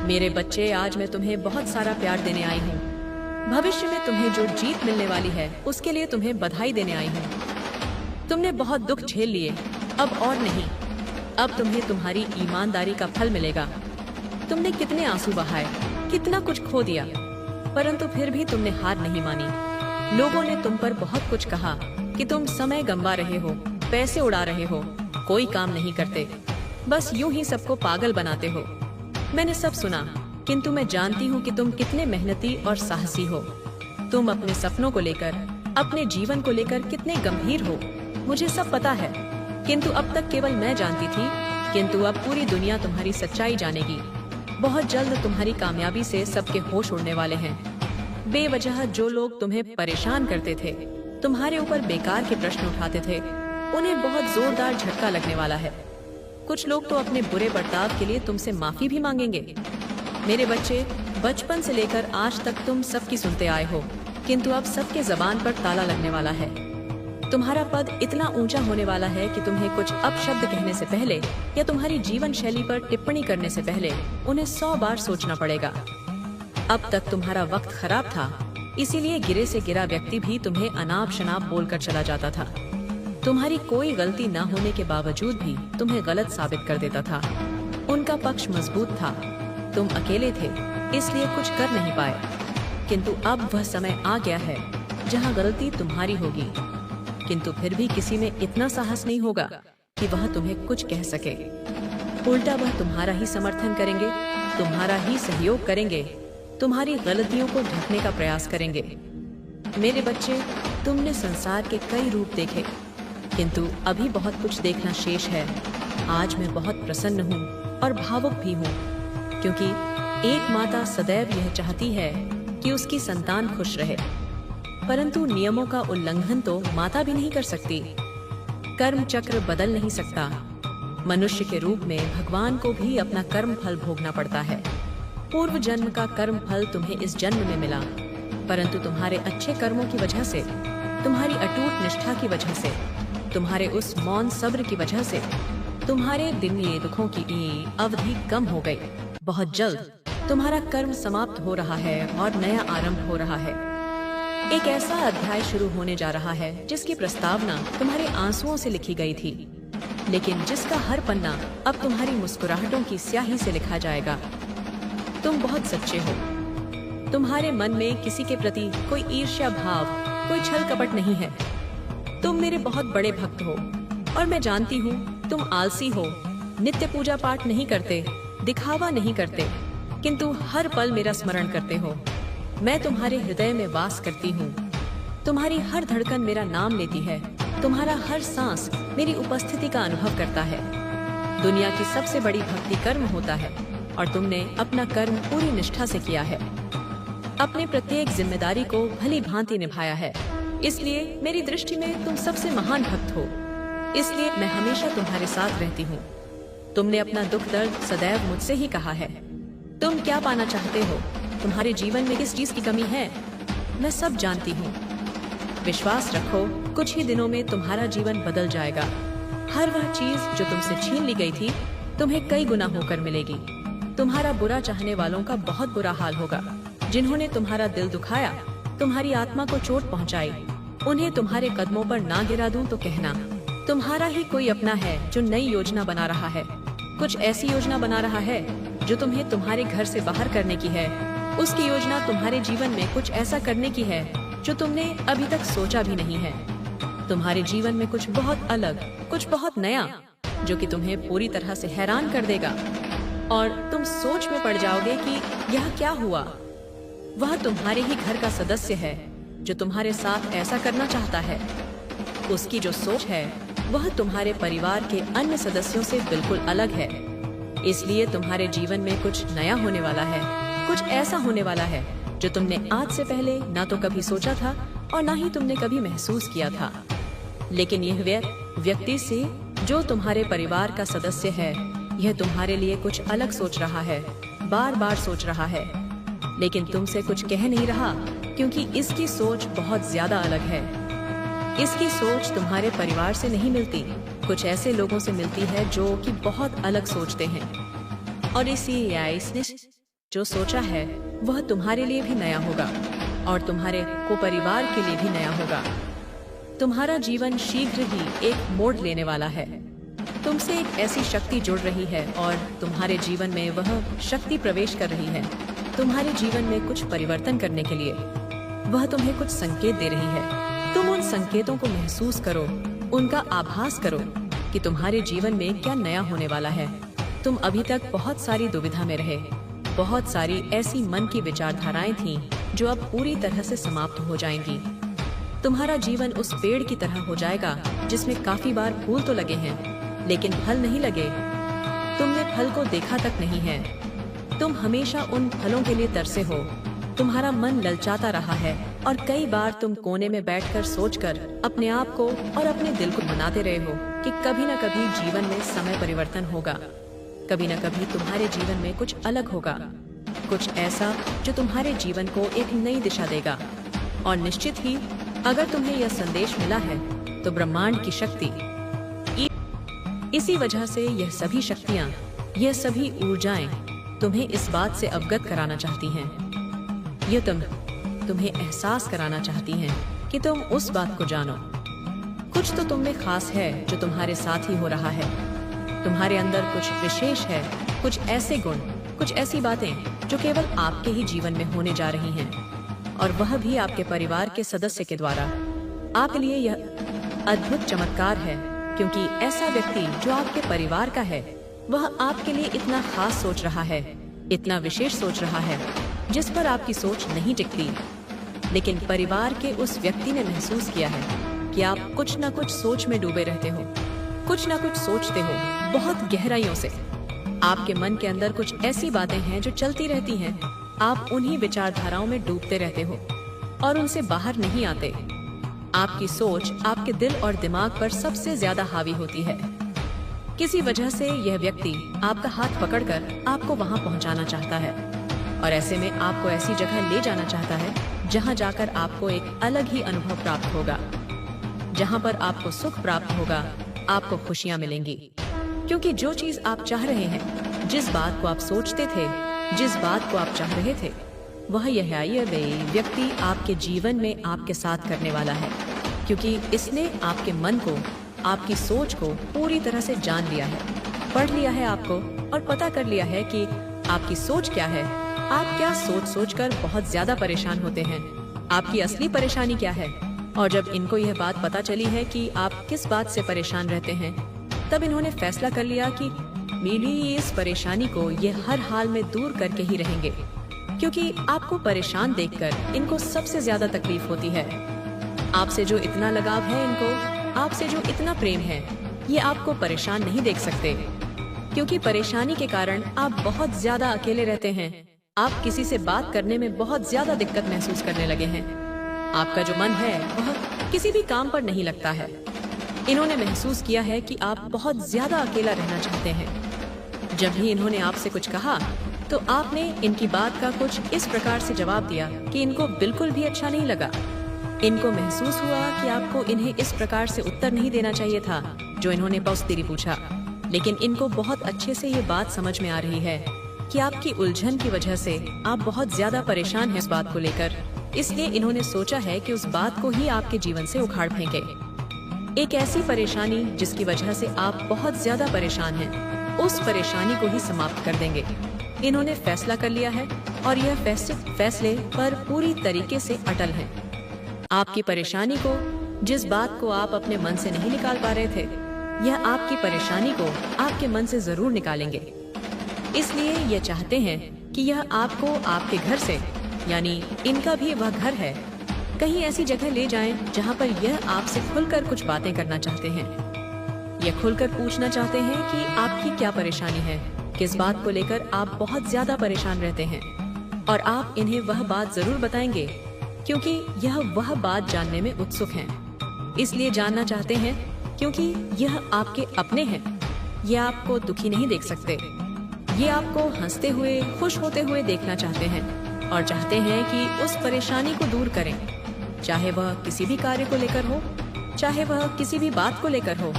मेरे बच्चे, आज मैं तुम्हें बहुत सारा प्यार देने आई हूँ। भविष्य में तुम्हें जो जीत मिलने वाली है उसके लिए तुम्हें बधाई देने आई हूँ। तुमने बहुत दुख झेल लिए, अब और नहीं। अब तुम्हें तुम्हारी ईमानदारी का फल मिलेगा। तुमने कितने आंसू बहाए, कितना कुछ खो दिया, परंतु फिर भी तुमने हार नहीं मानी। लोगों ने तुम पर बहुत कुछ कहा कि तुम समय गंवा रहे हो, पैसे उड़ा रहे हो, कोई काम नहीं करते, बस यूं ही सबको पागल बनाते हो। मैंने सब सुना, किंतु मैं जानती हूँ कि तुम कितने मेहनती और साहसी हो। तुम अपने सपनों को लेकर, अपने जीवन को लेकर कितने गंभीर हो, मुझे सब पता है। किंतु अब तक केवल मैं जानती थी, किंतु अब पूरी दुनिया तुम्हारी सच्चाई जानेगी। बहुत जल्द तुम्हारी कामयाबी से सबके होश उड़ने वाले हैं। बेवजह जो लोग तुम्हें परेशान करते थे, तुम्हारे ऊपर बेकार के प्रश्न उठाते थे, उन्हें बहुत जोरदार झटका लगने वाला है। कुछ लोग तो अपने बुरे बर्ताव के लिए तुमसे माफी भी मांगेंगे। मेरे बच्चे, बचपन से लेकर आज तक तुम सबकी सुनते आए हो, किंतु अब सबके जबान पर ताला लगने वाला है। तुम्हारा पद इतना ऊंचा होने वाला है कि तुम्हें कुछ अपशब्द कहने से पहले या तुम्हारी जीवन शैली पर टिप्पणी करने से पहले उन्हें 100 बार सोचना पड़ेगा। अब तक तुम्हारा वक्त खराब था, इसीलिए गिरे से गिरा व्यक्ति भी तुम्हें अनाप शनाप बोलकर चला जाता था। तुम्हारी कोई गलती न होने के बावजूद भी तुम्हें गलत साबित कर देता था। उनका पक्ष मजबूत था, तुम अकेले थे, इसलिए कुछ कर नहीं पाए। किंतु अब वह समय आ गया है जहां गलती तुम्हारी होगी, किंतु फिर भी किसी में इतना साहस नहीं होगा कि वह तुम्हें कुछ कह सके। उल्टा वह तुम्हारा ही समर्थन करेंगे, तुम्हारा ही सहयोग करेंगे, तुम्हारी गलतियों को ढकने का प्रयास करेंगे। मेरे बच्चे, तुमने संसार के कई रूप देखे, किंतु अभी बहुत कुछ देखना शेष है। आज मैं बहुत प्रसन्न हूँ और भावुक भी हूँ, क्योंकि एक माता सदैव यह चाहती है कि उसकी संतान खुश रहे, परंतु नियमों का उल्लंघन तो माता भी नहीं कर सकती। कर्म चक्र बदल नहीं सकता। मनुष्य के रूप में भगवान को भी अपना कर्म फल भोगना पड़ता है। पूर्व जन्म का कर्म फल तुम्हें इस जन्म में मिला, परंतु तुम्हारे अच्छे कर्मों की वजह से, तुम्हारी अटूट निष्ठा की वजह से, तुम्हारे उस मौन सब्र की वजह से तुम्हारे दिनये दुखों की अवधि कम हो गई। बहुत जल्द तुम्हारा कर्म समाप्त हो रहा है और नया आरंभ हो रहा है। एक ऐसा अध्याय शुरू होने जा रहा है जिसकी प्रस्तावना तुम्हारे आंसुओं से लिखी गई थी, लेकिन जिसका हर पन्ना अब तुम्हारी मुस्कुराहटों की स्याही से लिखा जाएगा। तुम बहुत सच्चे हो। तुम्हारे मन में किसी के प्रति कोई ईर्ष्या भाव, कोई छल कपट नहीं है। तुम मेरे बहुत बड़े भक्त हो और मैं जानती हूँ तुम आलसी हो, नित्य पूजा पाठ नहीं करते, दिखावा नहीं करते, किंतु हर पल मेरा स्मरण करते हो। मैं तुम्हारे हृदय में वास करती हूँ। तुम्हारी हर धड़कन मेरा नाम लेती है, तुम्हारा हर सांस मेरी उपस्थिति का अनुभव करता है। दुनिया की सबसे बड़ी भक्ति कर्म होता है और तुमने अपना कर्म पूरी निष्ठा से किया है। अपने प्रत्येक जिम्मेदारी को भली भांति निभाया है, इसलिए मेरी दृष्टि में तुम सबसे महान भक्त हो। इसलिए मैं हमेशा तुम्हारे साथ रहती हूँ। तुमने अपना दुख दर्द सदैव मुझसे ही कहा है। तुम क्या पाना चाहते हो, तुम्हारे जीवन में किस चीज की कमी है, मैं सब जानती हूँ। विश्वास रखो, कुछ ही दिनों में तुम्हारा जीवन बदल जाएगा। हर वह चीज जो तुमसे छीन ली गई थी, तुम्हें कई गुना होकर मिलेगी। तुम्हारा बुरा चाहने वालों का बहुत बुरा हाल होगा। जिन्होंने तुम्हारा दिल दुखाया, तुम्हारी आत्मा को चोट पहुंचाई, उन्हें तुम्हारे कदमों पर ना गिरा दूं तो कहना। तुम्हारा ही कोई अपना है जो नई योजना बना रहा है, कुछ ऐसी योजना बना रहा है जो तुम्हें तुम्हारे घर से बाहर करने की है। उसकी योजना तुम्हारे जीवन में कुछ ऐसा करने की है जो तुमने अभी तक सोचा भी नहीं है। तुम्हारे जीवन में कुछ बहुत अलग, कुछ बहुत नया, जो कि तुम्हें पूरी तरह से हैरान कर देगा और तुम सोच में पड़ जाओगे कि यह क्या हुआ। वह तुम्हारे ही घर का सदस्य है जो तुम्हारे साथ ऐसा करना चाहता है। उसकी जो सोच है वह तुम्हारे परिवार के अन्य सदस्यों से बिल्कुल अलग है। इसलिए तुम्हारे जीवन में कुछ नया होने वाला है, कुछ ऐसा होने वाला है जो तुमने आज से पहले ना तो कभी सोचा था और ना ही तुमने कभी महसूस किया था। लेकिन यह व्यक्ति से जो तुम्हारे परिवार का सदस्य है, यह तुम्हारे लिए कुछ अलग सोच रहा है, बार बार सोच रहा है, लेकिन तुमसे कुछ कह नहीं रहा क्योंकि इसकी सोच बहुत ज्यादा अलग है। इसकी सोच तुम्हारे परिवार से नहीं मिलती, कुछ ऐसे लोगों से मिलती है जो कि बहुत अलग सोचते हैं। और इसलिए इसने जो सोचा है वह तुम्हारे लिए भी नया होगा और तुम्हारे को परिवार के लिए भी नया होगा। तुम्हारा जीवन शीघ्र ही एक मोड़ लेने वाला है। तुमसे एक ऐसी शक्ति जुड़ रही है और तुम्हारे जीवन में वह शक्ति प्रवेश कर रही है। तुम्हारे जीवन में कुछ परिवर्तन करने के लिए वह तुम्हें कुछ संकेत दे रही है। तुम उन संकेतों को महसूस करो, उनका आभास करो कि तुम्हारे जीवन में क्या नया होने वाला है। तुम अभी तक बहुत सारी दुविधा में रहे। बहुत सारी ऐसी मन की विचारधाराएं थीं जो अब पूरी तरह से समाप्त हो जाएंगी। तुम्हारा जीवन उस पेड़ की तरह हो जाएगा जिसमें काफी बार फूल तो लगे हैं लेकिन फल नहीं लगे। तुमने फल को देखा तक नहीं है। तुम हमेशा उन फलों के लिए तरसे हो। तुम्हारा मन ललचाता रहा है और कई बार तुम कोने में बैठकर सोचकर अपने आप को और अपने दिल को मनाते रहे हो कि कभी न कभी जीवन में समय परिवर्तन होगा। कभी न कभी तुम्हारे जीवन में कुछ अलग होगा, कुछ ऐसा जो तुम्हारे जीवन को एक नई दिशा देगा। और निश्चित ही अगर तुम्हें यह संदेश मिला है तो ब्रह्मांड की शक्ति, इसी वजह से यह सभी शक्तियाँ, यह सभी ऊर्जाएं तुम्हें इस बात से अवगत कराना चाहती हैं। ये तुम्हें एहसास कराना चाहती हैं कि तुम उस बात को जानो। कुछ तो तुम में खास है जो तुम्हारे साथ ही हो रहा है। तुम्हारे अंदर कुछ विशेष है, कुछ ऐसे गुण, कुछ ऐसी बातें जो केवल आपके ही जीवन में होने जा रही हैं, और वह भी आपके परिवार के सदस्य के द्वारा। आपके लिए यह अद्भुत चमत्कार है क्योंकि ऐसा व्यक्ति जो आपके परिवार का है वह आपके लिए इतना खास सोच रहा है, इतना विशेष सोच रहा है जिस पर आपकी सोच नहीं टिकती। लेकिन परिवार के उस व्यक्ति ने महसूस किया है कि आप कुछ न कुछ सोच में डूबे रहते हो, कुछ न कुछ सोचते हो बहुत गहराइयों से। आपके मन के अंदर कुछ ऐसी बातें हैं जो चलती रहती हैं। आप उन्हीं विचारधाराओं में डूबते रहते हो और उनसे बाहर नहीं आते। आपकी सोच आपके दिल और दिमाग पर सबसे ज्यादा हावी होती है। किसी वजह से यह व्यक्ति आपका हाथ पकड़कर आपको वहां पहुंचाना चाहता है और ऐसे में आपको ऐसी जगह ले जाना चाहता है जहां जाकर आपको एक अलग ही अनुभव प्राप्त होगा, जहां पर आपको सुख प्राप्त होगा, आपको खुशियां मिलेंगी। क्योंकि जो चीज आप चाह रहे हैं, जिस बात को आप सोचते थे, जिस बात को आप चाह रहे थे, वह यह व्यक्ति आपके जीवन में आपके साथ करने वाला है। क्योंकि इसने आपके मन को, आपकी सोच को पूरी तरह से जान लिया है, पढ़ लिया है आपको और पता कर लिया है कि आपकी सोच क्या है। आप क्या सोच कर बहुत ज्यादा परेशान होते हैं, आपकी असली परेशानी क्या है। और जब इनको यह बात पता चली है कि आप किस बात से परेशान रहते हैं, तब इन्होंने फैसला कर लिया कि मिली इस परेशानी को ये हर हाल में दूर करके ही रहेंगे। क्योंकि आपको परेशान देखकर इनको सबसे ज्यादा तकलीफ होती है। आपसे जो इतना लगाव है इनको, आपसे जो इतना प्रेम है, ये आपको परेशान नहीं देख सकते। क्योंकि परेशानी के कारण आप बहुत ज्यादा अकेले रहते हैं। आप किसी से बात करने में बहुत ज्यादा दिक्कत महसूस करने लगे हैं। आपका जो मन है वह किसी भी काम पर नहीं लगता है। इन्होंने महसूस किया है कि आप बहुत ज्यादा अकेला रहना चाहते हैं। जब भी इन्होंने आपसे कुछ कहा तो आपने इनकी बात का कुछ इस प्रकार से जवाब दिया कि इनको बिल्कुल भी अच्छा नहीं लगा। इनको महसूस हुआ कि आपको इन्हें इस प्रकार से उत्तर नहीं देना चाहिए था जो इन्होंने पौस्तीरी पूछा। लेकिन इनको बहुत अच्छे से ये बात समझ में आ रही है कि आपकी उलझन की वजह से आप बहुत ज्यादा परेशान हैं इस बात को लेकर। इसलिए इन्होंने सोचा है कि उस बात को ही आपके जीवन से उखाड़ फेंके। एक ऐसी परेशानी जिसकी वजह से आप बहुत ज्यादा परेशान हैं, उस परेशानी को ही समाप्त कर देंगे। इन्होंने फैसला कर लिया है और यह फैसले पर पूरी तरीके से अटल हैं। आपकी परेशानी को, जिस बात को आप अपने मन से नहीं निकाल पा रहे थे, यह आपकी परेशानी को आपके मन से जरूर निकालेंगे। इसलिए ये चाहते हैं कि यह आपको आपके घर से, यानी इनका भी वह घर है, कहीं ऐसी जगह ले जाएं जहां पर यह आपसे खुलकर कुछ बातें करना चाहते हैं। यह खुलकर पूछना चाहते हैं कि आपकी क्या परेशानी है, किस बात को लेकर आप बहुत ज्यादा परेशान रहते हैं। और आप इन्हें वह बात जरूर बताएंगे क्योंकि यह वह बात जानने में उत्सुक हैं। इसलिए जानना चाहते हैं क्योंकि यह आपके अपने हैं। ये आपको दुखी नहीं देख सकते। ये आपको हंसते हुए, खुश होते हुए देखना चाहते हैं और चाहते हैं कि उस परेशानी को दूर करें, चाहे वह किसी भी कार्य को लेकर हो, चाहे वह किसी भी बात को लेकर हो।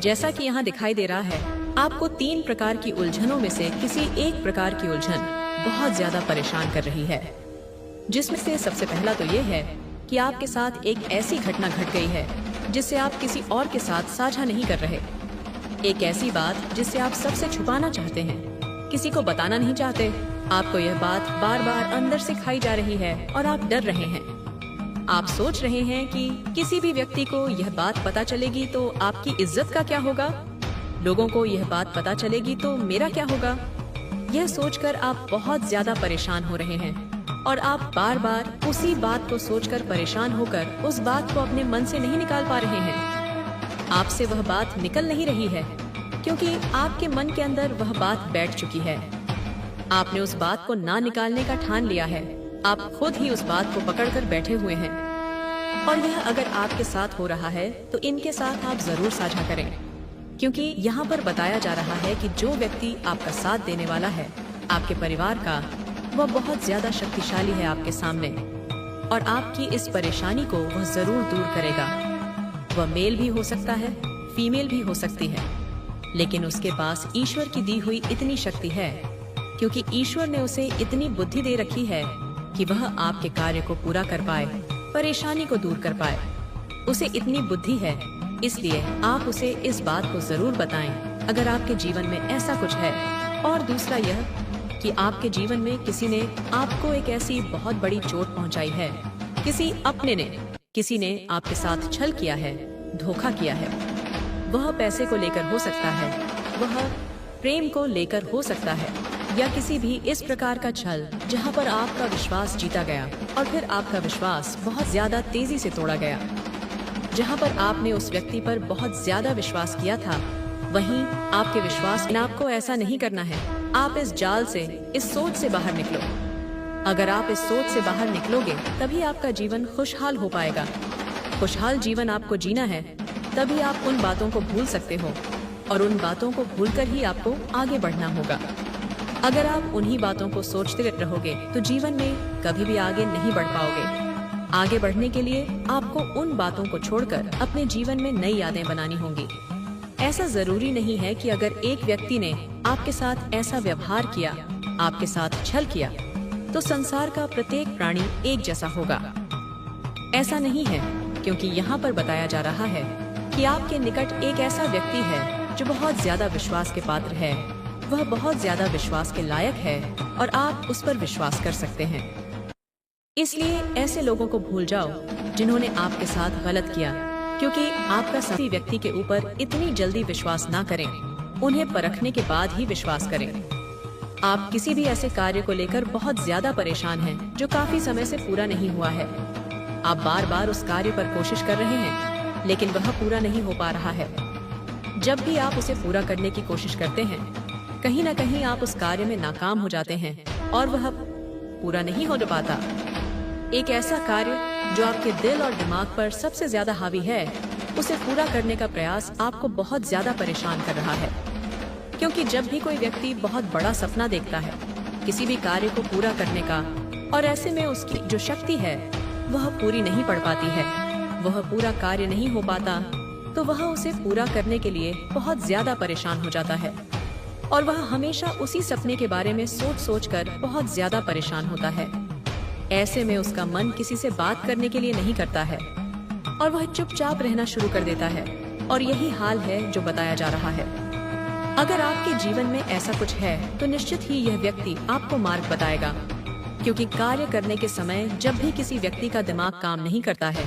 जैसा कि यहाँ दिखाई दे रहा है, आपको 3 प्रकार की उलझनों में से किसी एक प्रकार की उलझन, बहुत ज्यादा परेशान कर रही है, जिसमें से सबसे पहला तो ये है कि आपके साथ एक ऐसी घटना घट गई है जिससे आप किसी और के साथ साझा नहीं कर रहे। एक ऐसी बात जिससे आप सबसे छुपाना चाहते हैं, किसी को बताना नहीं चाहते। आपको यह बात बार बार अंदर से खाई जा रही है और आप डर रहे हैं। आप सोच रहे हैं कि किसी भी व्यक्ति को यह बात पता चलेगी तो आपकी इज्जत का क्या होगा, लोगों को यह बात पता चलेगी तो मेरा क्या होगा। यह सोचकर आप बहुत ज्यादा परेशान हो रहे हैं और आप बार बार उसी बात को सोचकर परेशान होकर उस बात को अपने मन से नहीं निकाल पा रहे हैं। आपसे वह बात निकल नहीं रही है क्योंकि आपके मन के अंदर वह बात बैठ चुकी है। आपने उस बात को ना निकालने का ठान लिया है। आप खुद ही उस बात को पकड़कर बैठे हुए हैं और यह अगर आपके साथ हो रहा है तो इनके साथ आप जरूर साझा करें, क्योंकि यहाँ पर बताया जा रहा है कि जो व्यक्ति आपका साथ देने वाला है, आपके परिवार का, वह बहुत ज्यादा शक्तिशाली है आपके सामने और आपकी इस परेशानी को वह जरूर दूर करेगा। वह मेल भी हो सकता है, फीमेल भी हो सकती है, लेकिन उसके पास ईश्वर की दी हुई इतनी शक्ति है, क्योंकि ईश्वर ने उसे इतनी बुद्धि दे रखी है कि वह आपके कार्य को पूरा कर पाए, परेशानी को दूर कर पाए। उसे इतनी बुद्धि है, इसलिए आप उसे इस बात को जरूर बताएं अगर आपके जीवन में ऐसा कुछ है। और दूसरा यह कि आपके जीवन में किसी ने आपको एक ऐसी बहुत बड़ी चोट पहुंचाई है, किसी ने आपके साथ छल किया है, धोखा किया है। वह पैसे को लेकर हो सकता है, वह प्रेम को लेकर हो सकता है, या किसी भी इस प्रकार का छल जहां पर आपका विश्वास जीता गया और फिर आपका विश्वास बहुत ज्यादा तेजी से तोड़ा गया। जहां पर आपने उस व्यक्ति पर बहुत ज्यादा विश्वास किया था, वहीं आपके विश्वास में आपको ऐसा नहीं करना है। आप इस जाल से, इस सोच से बाहर निकलो। अगर आप इस सोच से बाहर निकलोगे तभी आपका जीवन खुशहाल हो पाएगा। खुशहाल जीवन आपको जीना है, तभी आप उन बातों को भूल सकते हो और उन बातों को भूलकर ही आपको आगे बढ़ना होगा। अगर आप उन्हीं बातों को सोचते रहोगे तो जीवन में कभी भी आगे नहीं बढ़ पाओगे। आगे बढ़ने के लिए आपको उन बातों को छोड़कर अपने जीवन में नई यादें बनानी होंगी। ऐसा जरूरी नहीं है कि अगर एक व्यक्ति ने आपके साथ ऐसा व्यवहार किया, आपके साथ छल किया, तो संसार का प्रत्येक प्राणी एक जैसा होगा। ऐसा नहीं है, क्योंकि यहाँ पर बताया जा रहा है कि आपके निकट एक ऐसा व्यक्ति है जो बहुत ज्यादा विश्वास के पात्र है। वह बहुत ज्यादा विश्वास के लायक है और आप उस पर विश्वास कर सकते हैं। इसलिए ऐसे लोगों को भूल जाओ जिन्होंने आपके साथ गलत किया, क्योंकि आपका किसी व्यक्ति के ऊपर इतनी जल्दी विश्वास ना करें, उन्हें परखने के बाद ही विश्वास करें। आप किसी भी ऐसे कार्य को लेकर बहुत ज्यादा परेशान हैं जो काफी समय से पूरा नहीं हुआ है। आप बार बार उस कार्य पर कोशिश कर रहे हैं, लेकिन वह पूरा नहीं हो पा रहा है। जब भी आप उसे पूरा करने की कोशिश करते हैं, कहीं न कहीं आप उस कार्य में नाकाम हो जाते हैं और वह पूरा नहीं हो पाता। एक ऐसा कार्य जो आपके दिल और दिमाग पर सबसे ज्यादा हावी है, उसे पूरा करने का प्रयास आपको बहुत ज्यादा परेशान कर रहा है। क्योंकि जब भी कोई व्यक्ति बहुत बड़ा सपना देखता है किसी भी कार्य को पूरा करने का, और ऐसे में उसकी जो शक्ति है वह पूरी नहीं पड़ पाती है, वह पूरा कार्य नहीं हो पाता, तो वह उसे पूरा करने के लिए बहुत ज्यादा परेशान हो जाता है और वह हमेशा उसी सपने के बारे में सोच कर बहुत ज्यादा परेशान होता है। ऐसे में उसका मन किसी से बात करने के लिए नहीं करता है और वह चुपचाप रहना शुरू कर देता है, और यही हाल है जो बताया जा रहा है। अगर आपके जीवन में ऐसा कुछ है तो निश्चित ही यह व्यक्ति आपको मार्ग बताएगा, क्योंकि कार्य करने के समय जब भी किसी व्यक्ति का दिमाग काम नहीं करता है,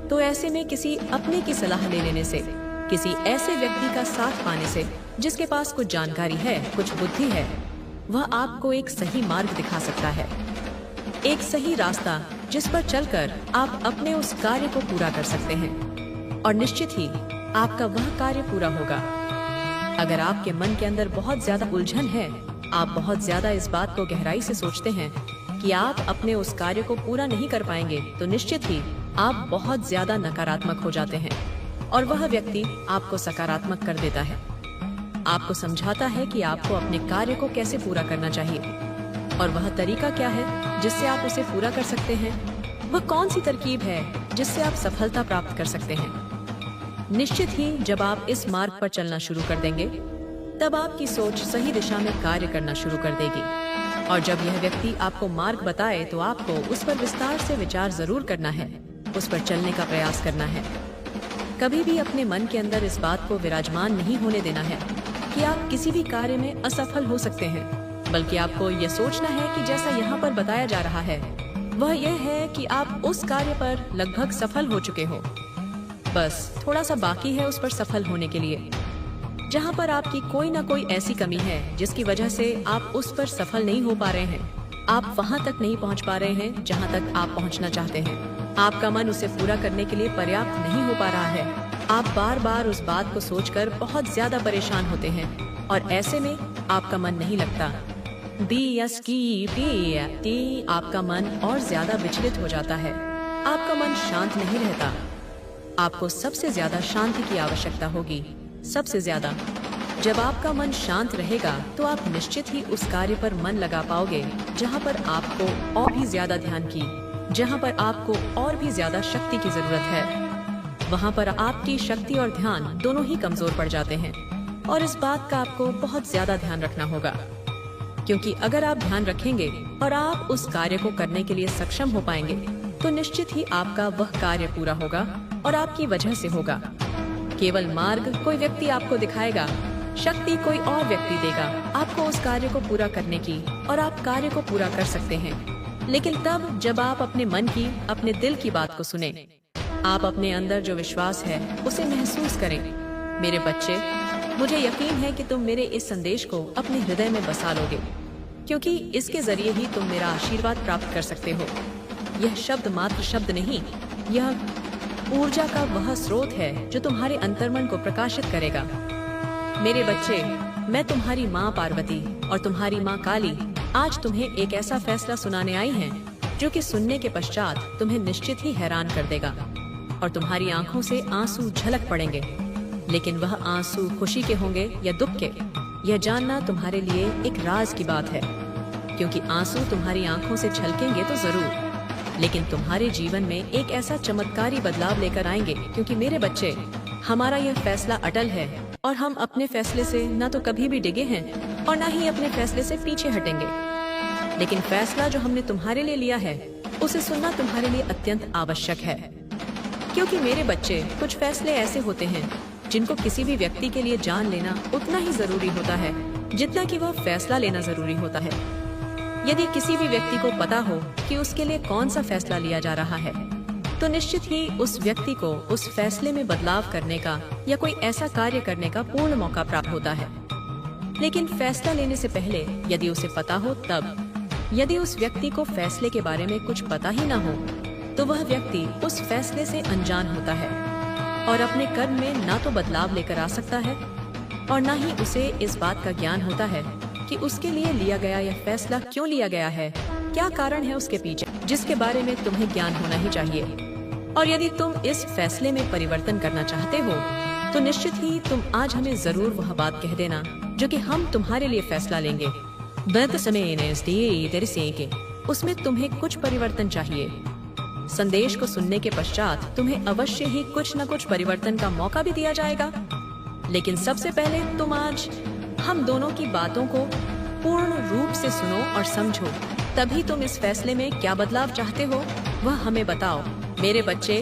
तो ऐसे में किसी अपने की सलाह ले लेने से, किसी ऐसे व्यक्ति का साथ पाने से जिसके पास कुछ जानकारी है, कुछ बुद्धि है, वह आपको एक सही मार्ग दिखा सकता है, एक सही रास्ता जिस पर चलकर आप अपने उस कार्य को पूरा कर सकते हैं, और निश्चित ही आपका वह कार्य पूरा होगा। अगर आपके मन के अंदर बहुत ज्यादा उलझन है, आप बहुत ज्यादा इस बात को गहराई से सोचते हैं कि आप अपने उस कार्य को पूरा नहीं कर पाएंगे, तो निश्चित ही आप बहुत ज्यादा नकारात्मक हो जाते हैं और वह व्यक्ति आपको सकारात्मक कर देता है। आपको समझाता है कि आपको अपने कार्य को कैसे पूरा करना चाहिए और वह तरीका क्या है जिससे आप उसे पूरा कर सकते हैं। वह कौन सी तरकीब है जिससे आप सफलता प्राप्त कर सकते हैं। निश्चित ही जब आप इस मार्ग पर चलना शुरू कर देंगे, तब आपकी सोच सही दिशा में कार्य करना शुरू कर देगी। और जब यह व्यक्ति आपको मार्ग बताए तो आपको उस पर विस्तार से विचार जरूर करना है, उस पर चलने का प्रयास करना है। कभी भी अपने मन के अंदर इस बात को विराजमान नहीं होने देना है कि आप किसी भी कार्य में असफल हो सकते हैं, बल्कि आपको यह सोचना है कि जैसा यहाँ पर बताया जा रहा है वह यह है कि आप उस कार्य पर लगभग सफल हो चुके हो। बस थोड़ा सा बाकी है उस पर सफल होने के लिए। जहाँ पर आपकी कोई ना कोई ऐसी कमी है जिसकी वजह से आप उस पर सफल नहीं हो पा रहे हैं, आप वहाँ तक नहीं पहुँच पा रहे हैं जहाँ तक आप पहुँचना चाहते हैं। आपका मन उसे पूरा करने के लिए पर्याप्त नहीं हो पा रहा है। आप बार बार उस बात को सोचकर बहुत ज्यादा परेशान होते हैं और ऐसे में आपका मन नहीं लगता। आपका मन और ज्यादा विचलित हो जाता है। आपका मन शांत नहीं रहता। आपको सबसे ज्यादा शांति की आवश्यकता होगी, सबसे ज्यादा। जब आपका मन शांत रहेगा तो आप निश्चित ही उस कार्य पर मन लगा पाओगे जहाँ पर आपको और भी ज्यादा ध्यान की, जहाँ पर आपको और भी ज्यादा शक्ति की जरूरत है। वहाँ पर आपकी शक्ति और ध्यान दोनों ही कमजोर पड़ जाते हैं और इस बात का आपको बहुत ज्यादा ध्यान रखना होगा, क्योंकि अगर आप ध्यान रखेंगे और आप उस कार्य को करने के लिए सक्षम हो पाएंगे तो निश्चित ही आपका वह कार्य पूरा होगा और आपकी वजह से होगा। केवल मार्ग कोई व्यक्ति आपको दिखाएगा, शक्ति कोई और व्यक्ति देगा आपको उस कार्य को पूरा करने की, और आप कार्य को पूरा कर सकते हैं, लेकिन तब जब आप अपने मन की, अपने दिल की बात को सुने। आप अपने अंदर जो विश्वास है उसे महसूस करें। मेरे बच्चे, मुझे यकीन है कि तुम मेरे इस संदेश को अपने हृदय में बसा लोगे, क्योंकि इसके जरिए ही तुम मेरा आशीर्वाद प्राप्त कर सकते हो। यह शब्द मात्र शब्द नहीं, यह ऊर्जा का वह स्रोत है जो तुम्हारे अंतर्मन को प्रकाशित करेगा। मेरे बच्चे, मैं तुम्हारी माँ पार्वती और तुम्हारी माँ काली आज तुम्हें एक ऐसा फैसला सुनाने आई हैं जो कि सुनने के पश्चात तुम्हें निश्चित ही हैरान कर देगा और तुम्हारी आंखों से आंसू झलक पड़ेंगे। लेकिन वह आंसू खुशी के होंगे या दुख के, यह जानना तुम्हारे लिए एक राज की बात है, क्योंकि आंसू तुम्हारी आंखों से छलकेंगे तो जरूर, लेकिन तुम्हारे जीवन में एक ऐसा चमत्कारी बदलाव लेकर आएंगे, क्योंकि मेरे बच्चे, हमारा यह फैसला अटल है और हम अपने फैसले से न तो कभी भी डिगे हैं और न ही अपने फैसले से पीछे हटेंगे। लेकिन फैसला जो हमने तुम्हारे लिए लिया है उसे सुनना तुम्हारे लिए अत्यंत आवश्यक है, क्योंकि मेरे बच्चे, कुछ फैसले ऐसे होते हैं जिनको किसी भी व्यक्ति के लिए जान लेना उतना ही जरूरी होता है जितना कि वह फैसला लेना जरूरी होता है। यदि किसी भी व्यक्ति को पता हो कि उसके लिए कौन सा फैसला लिया जा रहा है तो निश्चित ही उस व्यक्ति को उस फैसले में बदलाव करने का या कोई ऐसा कार्य करने का पूर्ण मौका प्राप्त होता है। लेकिन फैसला लेने से पहले यदि उसे पता हो तब, यदि उस व्यक्ति को फैसले के बारे में कुछ पता ही न हो तो वह व्यक्ति उस फैसले से अनजान होता है और अपने कर्म में ना तो बदलाव लेकर आ सकता है और ना ही उसे इस बात का ज्ञान होता है कि उसके लिए लिया गया यह फैसला क्यों लिया गया है, क्या कारण है उसके पीछे, जिसके बारे में तुम्हें ज्ञान होना ही चाहिए। और यदि तुम इस फैसले में परिवर्तन करना चाहते हो तो निश्चित ही तुम आज हमें जरूर वह बात कह देना जो कि हम तुम्हारे लिए फैसला लेंगे। उसमें तुम्हें कुछ परिवर्तन चाहिए। संदेश को सुनने के पश्चात तुम्हें अवश्य ही कुछ न कुछ परिवर्तन का मौका भी दिया जाएगा, लेकिन सबसे पहले तुम आज हम दोनों की बातों को पूर्ण रूप से सुनो और समझो, तभी तुम इस फैसले में क्या बदलाव चाहते हो वह हमें बताओ। मेरे बच्चे,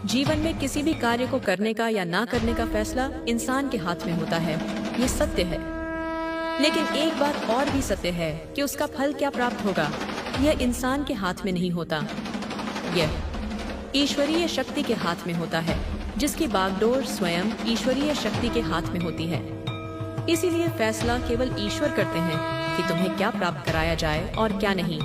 जीवन में किसी भी कार्य को करने का या ना करने का फैसला इंसान के हाथ में होता है, ये सत्य है। लेकिन एक बात और भी सत्य है कि उसका फल क्या प्राप्त होगा यह इंसान के हाथ में नहीं होता, यह ईश्वरीय शक्ति के हाथ में होता है, जिसकी बागडोर स्वयं ईश्वरीय शक्ति के हाथ में होती है। इसीलिए फैसला केवल ईश्वर करते हैं कि तुम्हें क्या प्राप्त कराया जाए और क्या नहीं।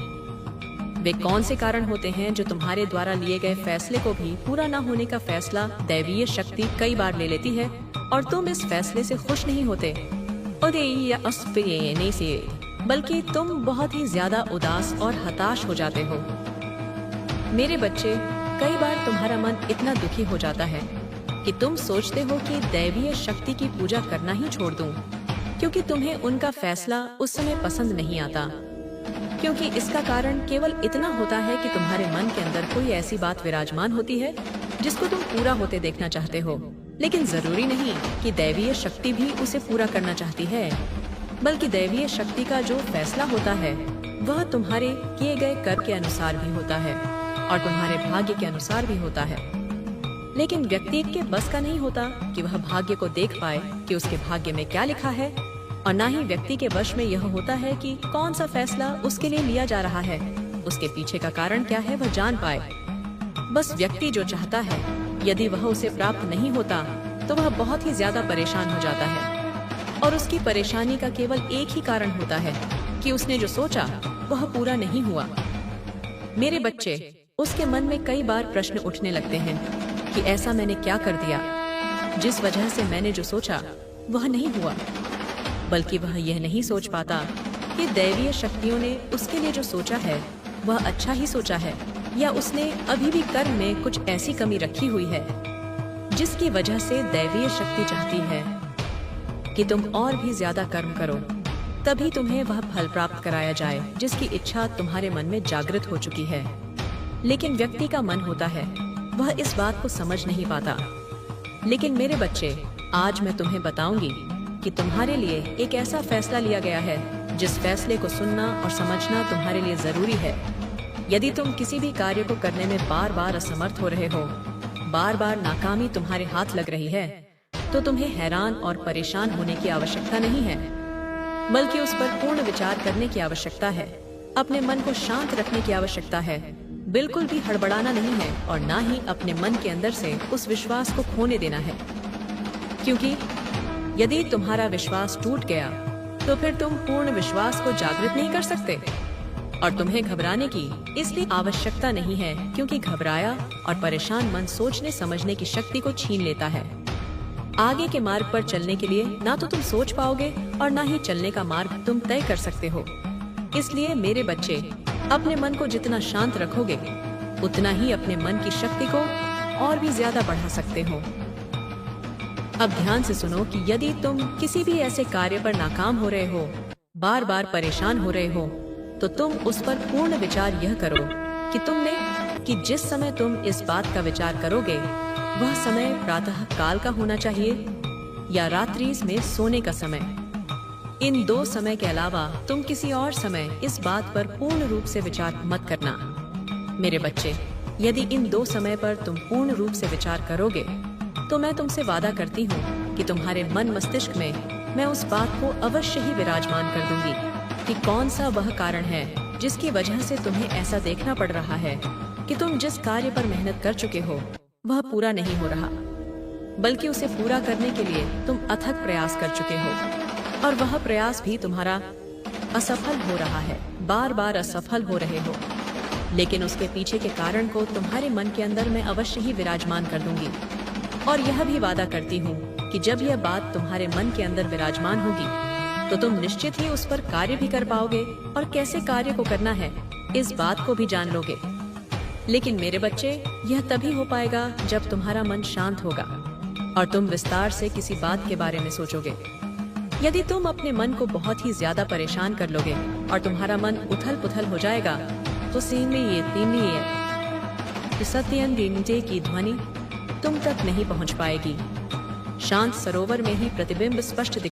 वे कौन से कारण होते हैं जो तुम्हारे द्वारा लिए गए फैसले को भी पूरा न होने का फैसला दैवीय शक्ति कई बार ले लेती है और तुम इस फैसले से खुश नहीं होते, बल्कि तुम बहुत ही ज्यादा उदास और हताश हो जाते हो। मेरे बच्चे, कई बार तुम्हारा मन इतना दुखी हो जाता है कि तुम सोचते हो कि दैवीय शक्ति की पूजा करना ही छोड़ दूं, क्योंकि तुम्हें उनका फैसला उस समय पसंद नहीं आता। क्योंकि इसका कारण केवल इतना होता है कि तुम्हारे मन के अंदर कोई ऐसी बात विराजमान होती है जिसको तुम पूरा होते देखना चाहते हो, लेकिन जरूरी नहीं कि दैवीय शक्ति भी उसे पूरा करना चाहती है, बल्कि दैवीय शक्ति का जो फैसला होता है वह तुम्हारे किए गए कर्म के अनुसार भी होता है और तुम्हारे भाग्य के अनुसार भी होता है। लेकिन व्यक्ति के बस का नहीं होता कि वह भाग्य को देख पाए कि उसके भाग्य में क्या लिखा है, और न ही व्यक्ति के वश में यह होता है कि कौन सा फैसला उसके लिए लिया जा रहा है, उसके पीछे का कारण क्या है वह जान पाए। बस व्यक्ति जो चाहता है, यदि वह उसे प्राप्त नहीं होता तो वह बहुत ही ज्यादा परेशान हो जाता है, और उसकी परेशानी का केवल एक ही कारण होता है कि उसने जो सोचा वह पूरा नहीं हुआ। मेरे बच्चे, उसके मन में कई बार प्रश्न उठने लगते हैं कि ऐसा मैंने क्या कर दिया जिस वजह से मैंने जो सोचा वह नहीं हुआ, बल्कि वह यह नहीं सोच पाता कि दैवीय शक्तियों ने उसके लिए जो सोचा है वह अच्छा ही सोचा है, या उसने अभी भी कर्म में कुछ ऐसी कमी रखी हुई है जिसकी वजह से दैवीय शक्ति चाहती है कि तुम और भी ज्यादा कर्म करो, तभी तुम्हें वह फल प्राप्त कराया जाए जिसकी इच्छा तुम्हारे मन में जागृत हो चुकी है। लेकिन व्यक्ति का मन होता है, वह इस बात को समझ नहीं पाता। लेकिन मेरे बच्चे, आज मैं तुम्हें बताऊंगी कि तुम्हारे लिए एक ऐसा फैसला लिया गया है जिस फैसले को सुनना और समझना तुम्हारे लिए जरूरी है। यदि तुम किसी भी कार्य को करने में बार बार असमर्थ हो रहे हो, बार बार नाकामी तुम्हारे हाथ लग रही है, तो तुम्हें हैरान और परेशान होने की आवश्यकता नहीं है, बल्कि उस पर पूर्ण विचार करने की आवश्यकता है। अपने मन को शांत रखने की आवश्यकता है, बिल्कुल भी हड़बड़ाना नहीं है, और ना ही अपने मन के अंदर से उस विश्वास को खोने देना है। क्योंकि यदि तुम्हारा विश्वास टूट गया तो फिर तुम पूर्ण विश्वास को जागृत नहीं कर सकते। और तुम्हें घबराने की इसलिए आवश्यकता नहीं है क्योंकि घबराया और परेशान मन सोचने समझने की शक्ति को छीन लेता है। आगे के मार्ग पर चलने के लिए ना तो तुम सोच पाओगे और ना ही चलने का मार्ग तुम तय कर सकते हो। इसलिए मेरे बच्चे, अपने मन को जितना शांत रखोगे उतना ही अपने मन की शक्ति को और भी ज्यादा बढ़ा सकते हो। अब ध्यान से सुनो कि यदि तुम किसी भी ऐसे कार्य पर नाकाम हो रहे हो, बार बार परेशान हो रहे हो, तो तुम उस पर पूर्ण विचार यह करो कि जिस समय तुम इस बात का विचार करोगे वह समय प्रातः काल का होना चाहिए या रात्रि में सोने का समय। इन दो समय के अलावा तुम किसी और समय इस बात पर पूर्ण रूप से विचार मत करना। मेरे बच्चे, यदि इन दो समय पर तुम पूर्ण रूप से विचार करोगे तो मैं तुमसे वादा करती हूँ कि तुम्हारे मन मस्तिष्क में मैं उस बात को अवश्य ही विराजमान कर दूंगी कि कौन सा वह कारण है जिसकी वजह से तुम्हें ऐसा देखना पड़ रहा है कि तुम जिस कार्य पर मेहनत कर चुके हो वह पूरा नहीं हो रहा, बल्कि उसे पूरा करने के लिए तुम अथक प्रयास कर चुके हो और वह प्रयास भी तुम्हारा असफल हो रहा है, बार बार असफल हो रहे हो। लेकिन उसके पीछे के कारण को तुम्हारे मन के अंदर मैं अवश्य ही विराजमान कर दूंगी, और यह भी वादा करती हूँ कि जब यह बात तुम्हारे मन के अंदर विराजमान होगी तो तुम निश्चित ही उस पर कार्य भी कर पाओगे, और कैसे कार्य को करना है इस बात को भी जान लोगे। लेकिन मेरे बच्चे, यह तभी हो पाएगा जब तुम्हारा मन शांत होगा और तुम विस्तार से किसी बात के बारे में सोचोगे। यदि तुम अपने मन को बहुत ही ज्यादा परेशान कर लोगे और तुम्हारा मन उथल पुथल हो जाएगा तो सत्य की ध्वनि तुम तक नहीं पहुंच पाएगी। शांत सरोवर में ही प्रतिबिंब स्पष्ट